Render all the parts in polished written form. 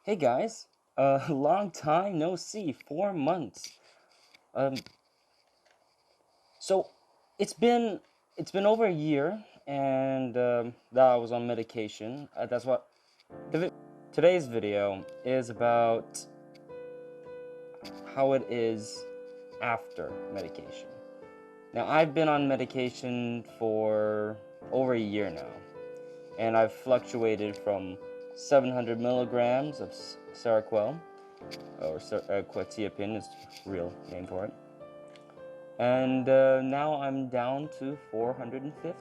Hey guys, long time no see, 4 months. Um, so it's been it's been over a year, and that I was on medication. That's what today's video is about how it is after medication. Now I've been on medication for over a year now, and I've fluctuated from 700 milligrams of Seroquel, or quetiapine is the real name for it. And now I'm down to 450.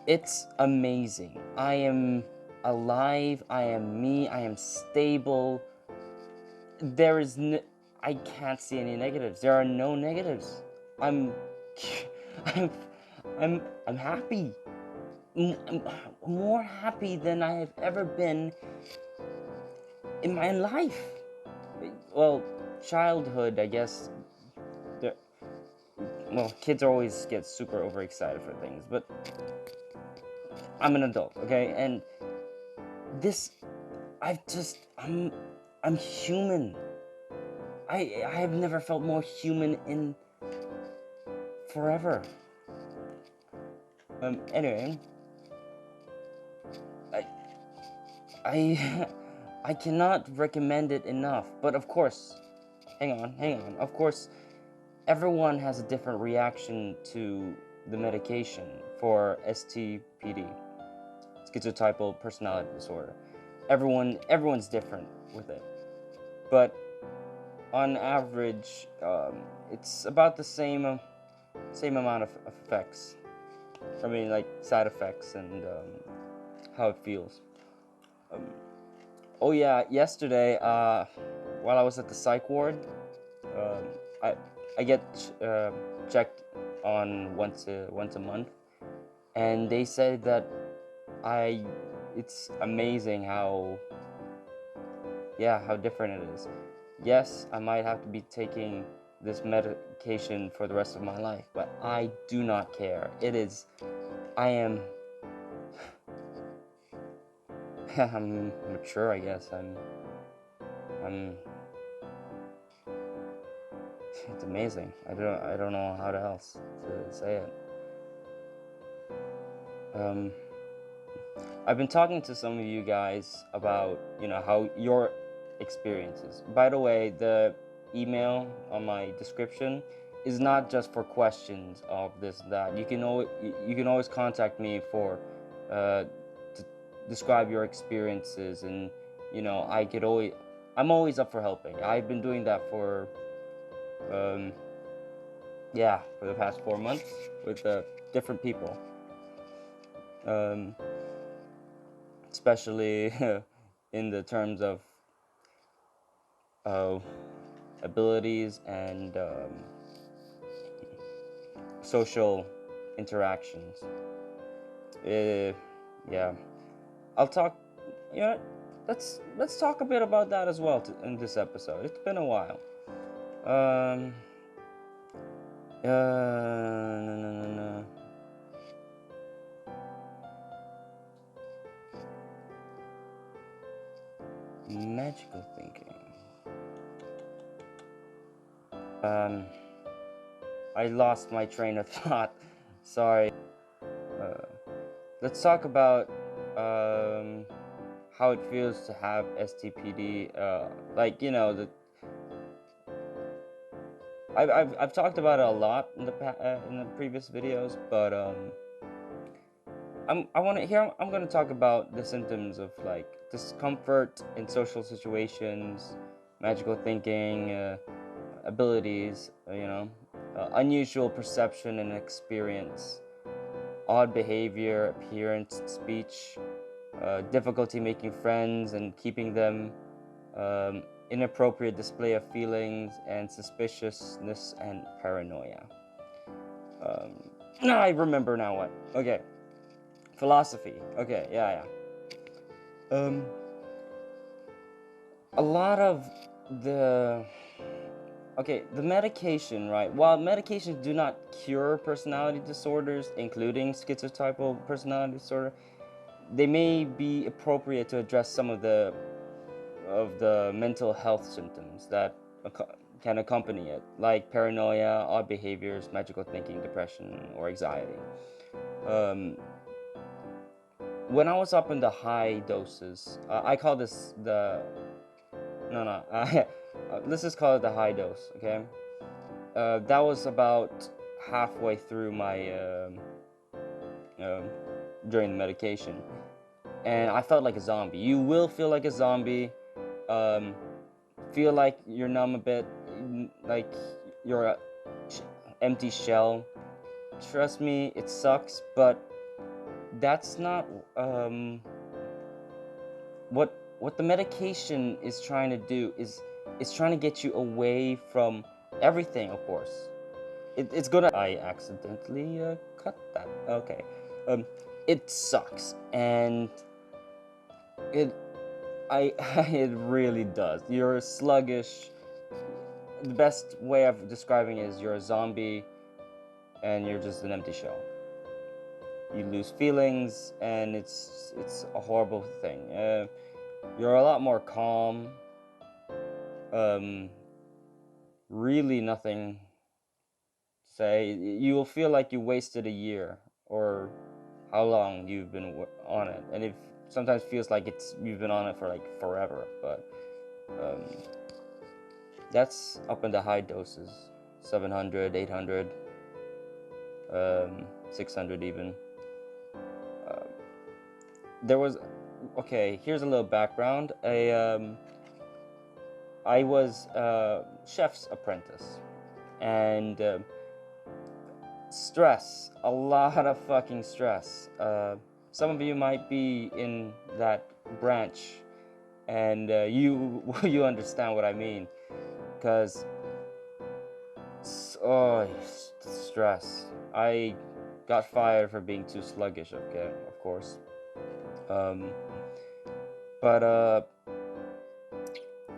It's amazing. I am alive. I am me. I am stable. There is I can't see any negatives. There are no negatives. I'm, I'm, I'm happy. I'm more happy than I have ever been in my life. Well, childhood, I guess. Well, kids always get super overexcited for things, but I'm an adult, okay? And this, I'm human. I have never felt more human in forever. Anyway, I, I, I cannot recommend it enough. But of course, hang on. Of course, everyone has a different reaction to the medication for STPD, schizotypal personality disorder. Everyone's different with it, but on average, it's about the same amount of effects. I mean, like side effects and how it feels. Oh yeah, yesterday, while I was at the psych ward, um, I get checked on once a month, and they said that it's amazing how different it is. Yes, I might have to be taking this medication for the rest of my life, but I do not care. I'm mature, I guess. I'm it's amazing. I don't know how else to say it. I've been talking to some of you guys about, how your experiences. By the way, the email on my description is not just for questions of this and that. You can always contact me for to describe your experiences, and I'm always up for helping. I've been doing that for for the past 4 months with different people. Especially in the terms of abilities and social interactions. Yeah, I'll talk. You know, let's talk a bit about that as well in this episode. It's been a while. No. Magical thinking. I lost my train of thought. Sorry. Let's talk about how it feels to have STPD. I've talked about it a lot in the previous videos, but I'm going to talk about the symptoms of like discomfort in social situations, magical thinking, abilities, unusual perception and experience, odd behavior, appearance, speech, difficulty making friends and keeping them, inappropriate display of feelings, and suspiciousness and paranoia. I remember now what. Okay. Philosophy. Okay, yeah. A lot of the medication, right? While medications do not cure personality disorders, including schizotypal personality disorder, they may be appropriate to address some of the mental health symptoms that can accompany it, like paranoia, odd behaviors, magical thinking, depression, or anxiety. Um, when I was up in the high doses, I call this the no no. Let's just call it the high dose, okay? That was about halfway through my um, during the medication, and I felt like a zombie. You will feel like a zombie. Um, feel like you're numb a bit, like you're a empty shell. Trust me, it sucks, but that's not what the medication is trying to do. Is trying to get you away from everything, of course. It's gonna. I accidentally cut that. Okay. Um, it sucks, and it I it really does. You're sluggish. The best way of describing it is you're a zombie, and you're just an empty shell. You lose feelings, and it's a horrible thing. You're a lot more calm. Um, really nothing to say. You will feel like you wasted a year, or how long you've been on it, and it sometimes feels like you've been on it for like forever. But um, that's up in the high doses, 700, 800, 600 even. Uh, there was okay. Here's a little background. I was a chef's apprentice, and stress, a lot of fucking stress. Some of you might be in that branch, and you understand what I mean, because oh, stress. I got fired for being too sluggish. Okay, of course. Um, but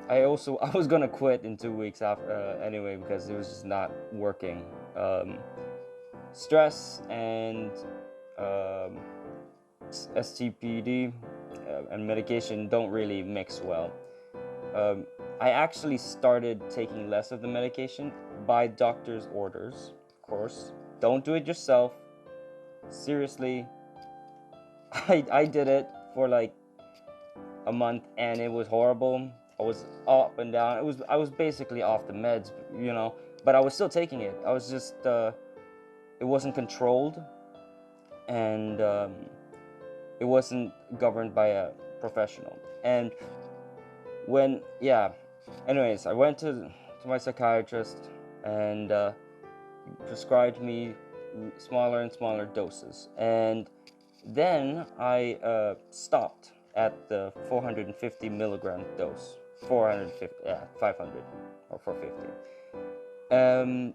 I was gonna quit in 2 weeks after anyway, because it was just not working. Stress and um, STPD and medication don't really mix well. Um, I actually started taking less of the medication by doctor's orders, of course. Don't do it yourself. Seriously, I did it for like a month, and it was horrible. I was up and down. I was basically off the meds, but I was still taking it. I was just it wasn't controlled, and it wasn't governed by a professional. And anyways, I went to my psychiatrist, and prescribed me smaller and smaller doses, and then I stopped at the 450 milligram dose. 450, yeah, 500 or 450.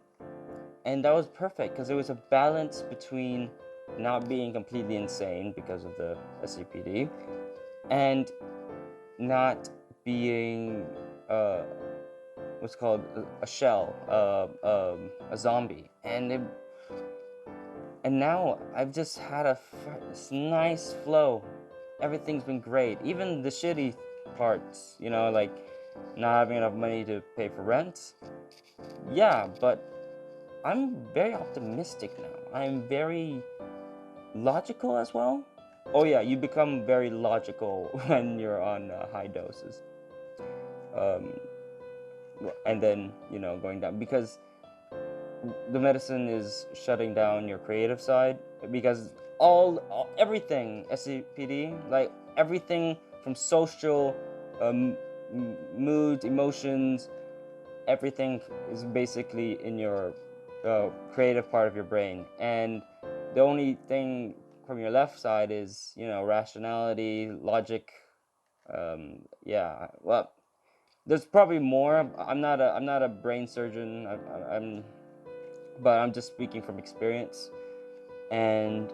And that was perfect, because it was a balance between not being completely insane because of the SCPD, and not being what's called a shell, a zombie. And now I've just had this nice flow. Everything's been great, even the shitty parts, like not having enough money to pay for rent. Yeah, but I'm very optimistic now. I'm very logical as well. Oh yeah, you become very logical when you're on high doses. And then, going down, because the medicine is shutting down your creative side, because everything SCPD, like everything from social, mood, emotions, everything is basically in your creative part of your brain, and the only thing from your left side is rationality, logic. Yeah, well, there's probably more. I'm not a brain surgeon. But I'm just speaking from experience, and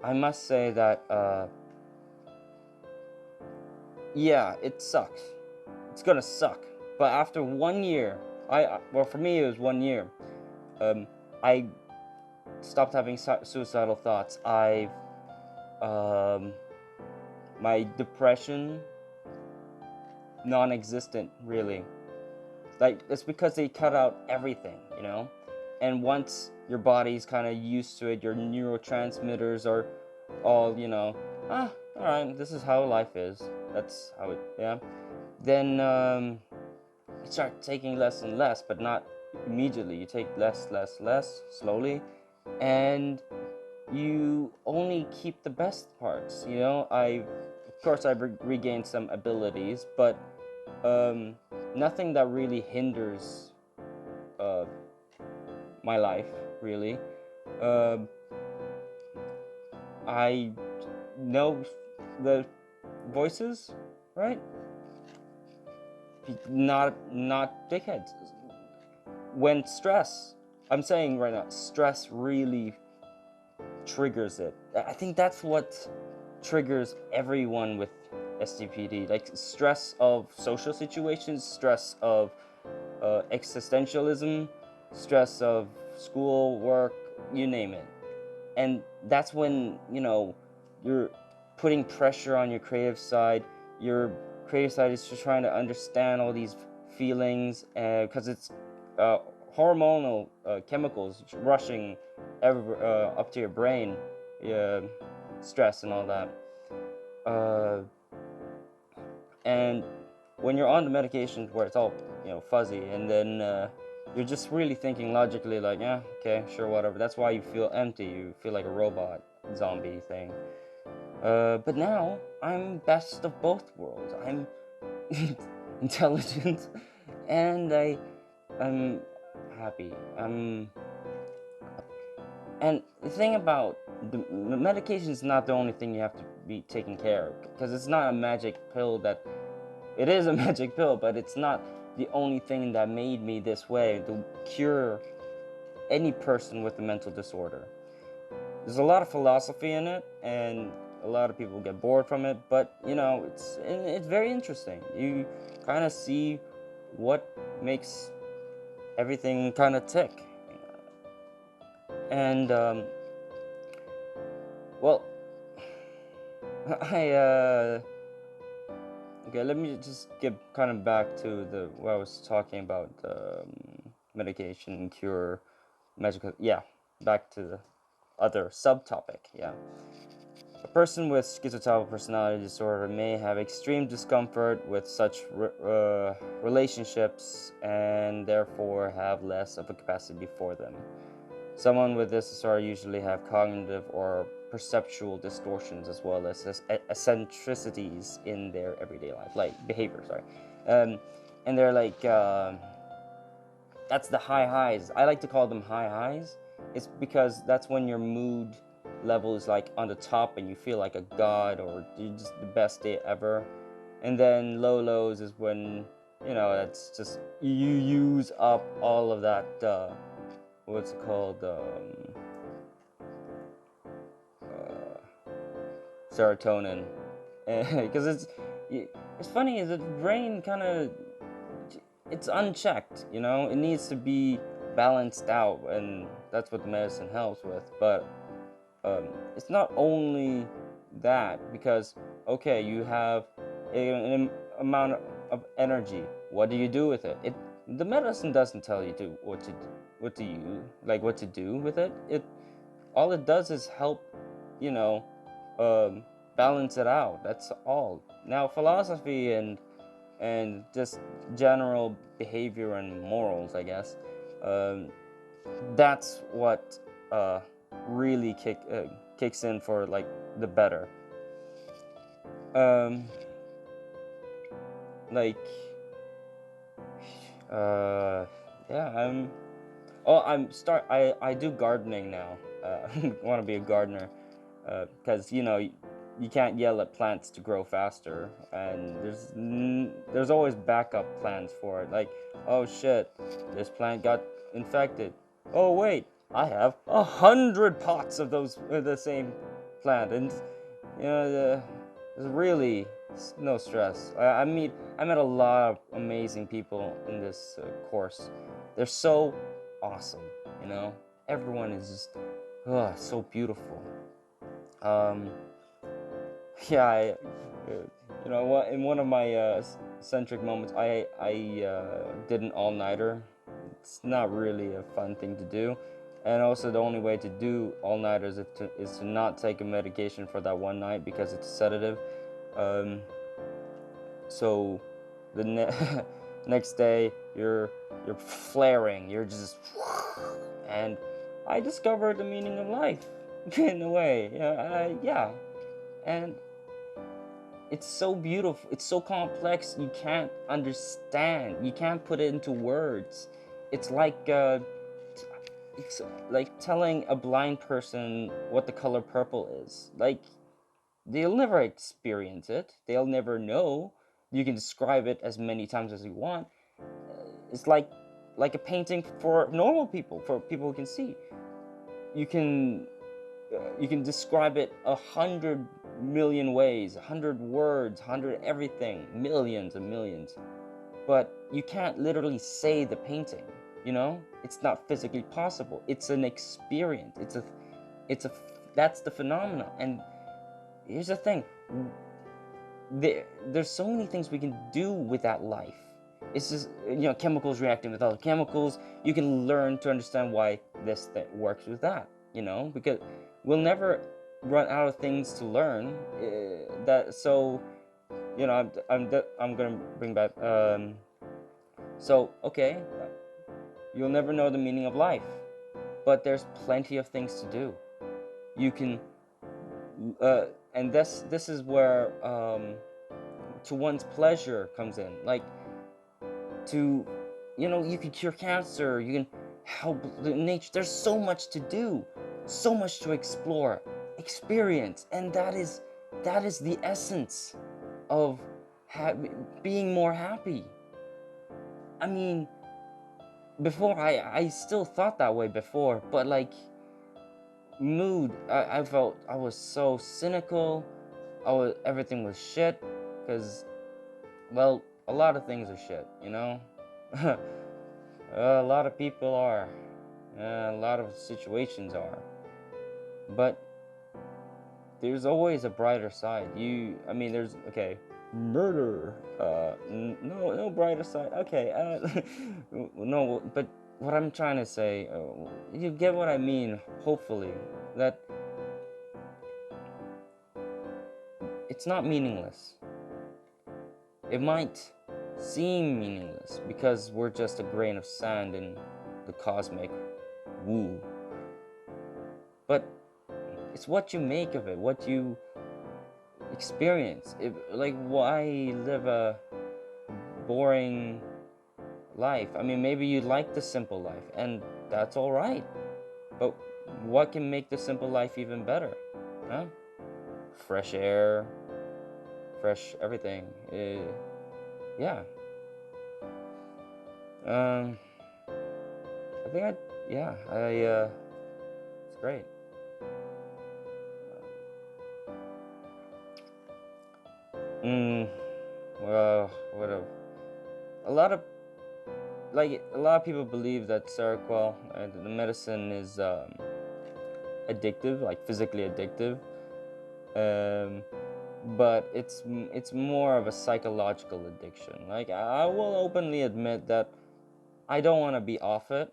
I must say that yeah, it sucks. It's gonna suck. But after 1 year, well, for me it was 1 year. I stopped having suicidal thoughts. I've my depression non-existent, really. Like, it's because they cut out everything, you know? And once your body's kind of used to it, your neurotransmitters are all, all right, this is how life is. That's how it, yeah. Then you start taking less and less, but not immediately. You take less, less, less, slowly. And you only keep the best parts, of course, I regained some abilities, but nothing that really hinders uh, my life, really. Uh, I know the voices, right? Not dickheads. When stress, I'm saying right now, stress really triggers it. I think that's what triggers everyone with STPD, like stress of social situations, stress of existentialism, stress of school, work, you name it. And that's when, you're putting pressure on your creative side. Your creative side is just trying to understand all these feelings, because it's hormonal chemicals rushing up to your brain, stress and all that. And when you're on the medications where it's all fuzzy, and then you're just really thinking logically, like, yeah, okay, sure, whatever. That's why you feel empty. You feel like a robot zombie thing. But now I'm best of both worlds. I'm intelligent, and I'm happy. And the thing about the medication is not the only thing you have to be taking care of, because it's not a magic pill that. It is a magic pill, but it's not the only thing that made me this way to cure any person with a mental disorder. There's a lot of philosophy in it, and a lot of people get bored from it, but it's very interesting. You kind of see what makes everything kind of tick. And well, okay, let me just get kind of back to what I was talking about, medication, cure, magical. Yeah, back to the other subtopic. Yeah. A person with schizotypal personality disorder may have extreme discomfort with such relationships, and therefore have less of a capacity for them. Someone with this disorder usually have cognitive or perceptual distortions, as well as eccentricities in their everyday life, like behavior. Sorry, and they're like that's the high highs. I like to call them high highs. It's because that's when your mood level is like on the top, and you feel like a god, or you're just the best day ever. And then low lows is when that's just you use up all of that. What's it called? Serotonin, because it's funny, is the brain kind of, it's unchecked, it needs to be balanced out, and that's what the medicine helps with. But it's not only that, because okay, you have an amount of energy. What do you do with it? The medicine doesn't tell you what to do with it. All it does is help, balance it out. That's all. Now, philosophy and just general behavior and morals, I guess, that's what really kicks in for like the better. Like, yeah, I do gardening now. I want to be a gardener, because you can't yell at plants to grow faster, and there's always backup plans for it. Like, oh shit, this plant got infected. Oh wait, I have 100 pots of those the same plant, and there's really no stress. I met a lot of amazing people in this course. They're so awesome, Everyone is just so beautiful. Yeah, what? In one of my centric moments, I did an all-nighter. It's not really a fun thing to do, and also the only way to do all-nighters is to not take a medication for that one night because it's a sedative. Um, so the next day you're flaring, you're just, and I discovered the meaning of life in a way. Yeah, and it's so beautiful, it's so complex, you can't understand, you can't put it into words. It's like it's like telling a blind person what the color purple is. Like, they'll never experience it, they'll never know. You can describe it as many times as you want. It's like a painting for normal people, for people who can see. You can describe it 100 million ways, 100 words, 100 everything, millions and millions. But you can't literally say the painting, it's not physically possible. It's an experience. It's a that's the phenomena. And here's the thing, there's so many things we can do with that life. It's just, chemicals reacting with other chemicals. You can learn to understand why this thing works with that, because we'll never run out of things to learn. That so I'm gonna bring back, so okay, you'll never know the meaning of life, but there's plenty of things to do. You can and this is where, to one's pleasure comes in. Like, to you can cure cancer, you can help the nature. There's so much to do, so much to explore, experience, and that is the essence of being more happy. I mean, before, I still thought that way before, but like, mood, I felt I was so cynical. Everything was shit, because, well, a lot of things are shit, a lot of people are, a lot of situations are, but there's always a brighter side. There's, okay, murder, no brighter side, okay, no, but what I'm trying to say, you get what I mean, hopefully, that it's not meaningless. It might seem meaningless because we're just a grain of sand in the cosmic woo. But it's what you make of it, what you experience. Like, why live a boring life? I mean, maybe you like the simple life, and that's all right. But what can make the simple life even better? Huh? Fresh air, fresh everything. Yeah. Um, I think it's great. Mm, well, a lot of a lot of people believe that Seroquel, the medicine, is addictive, like physically addictive. Um, but it's more of a psychological addiction. Like, I will openly admit that I don't want to be off it,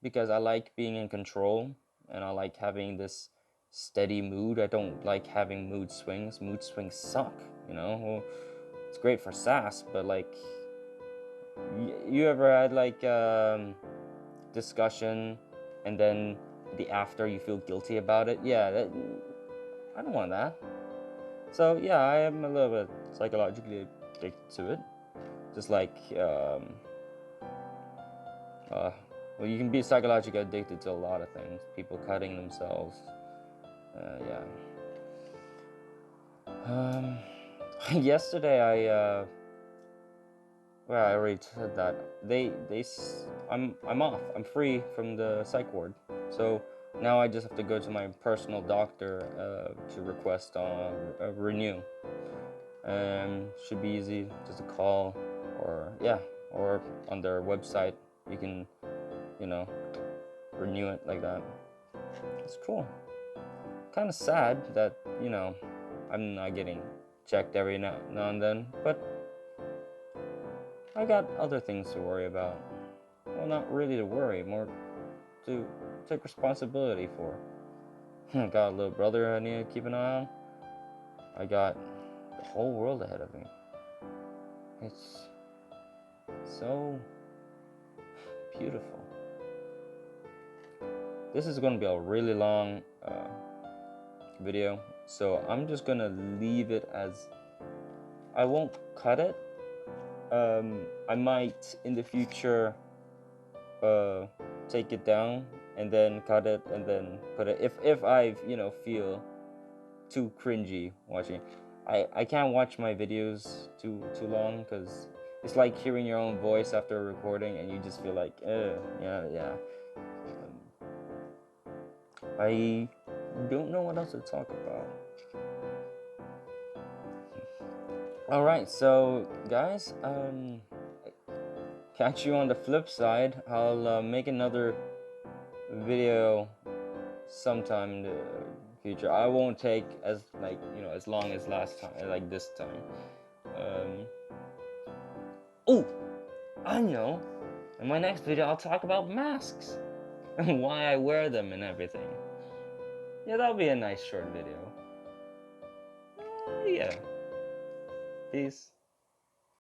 because I like being in control, and I like having this steady mood. I don't like having mood swings. Mood swings suck, Well, it's great for sass, but like, you ever had like discussion, and then the after you feel guilty about it? Yeah, I don't want that. So yeah, I am a little bit psychologically addicted to it. Just like, well, you can be psychologically addicted to a lot of things. People cutting themselves. Yeah. Yesterday I already said that I'm off. I'm free from the psych ward. So now I just have to go to my personal doctor to request a renew. Should be easy, just a call, or on their website you can, renew it like that. It's cool. Kind of sad that, I'm not getting checked every now and then, but I got other things to worry about. Well, not really to worry, more to take responsibility for. Got a little brother I need to keep an eye on. I got the whole world ahead of me. It's so beautiful. This is going to be a really long video, so I'm just going to leave it as, I won't cut it. I might in the future take it down and then cut it and then put it, if I feel too cringy watching. I can't watch my videos too long, because it's like hearing your own voice after a recording and you just feel like yeah. I don't know what else to talk about. Alright, so guys, catch you on the flip side. I'll make another video sometime in the future. I won't take as long as last time, like this time. Oh, I know. In my next video, I'll talk about masks and why I wear them and everything. Yeah, that'll be a nice short video. Yeah. Peace.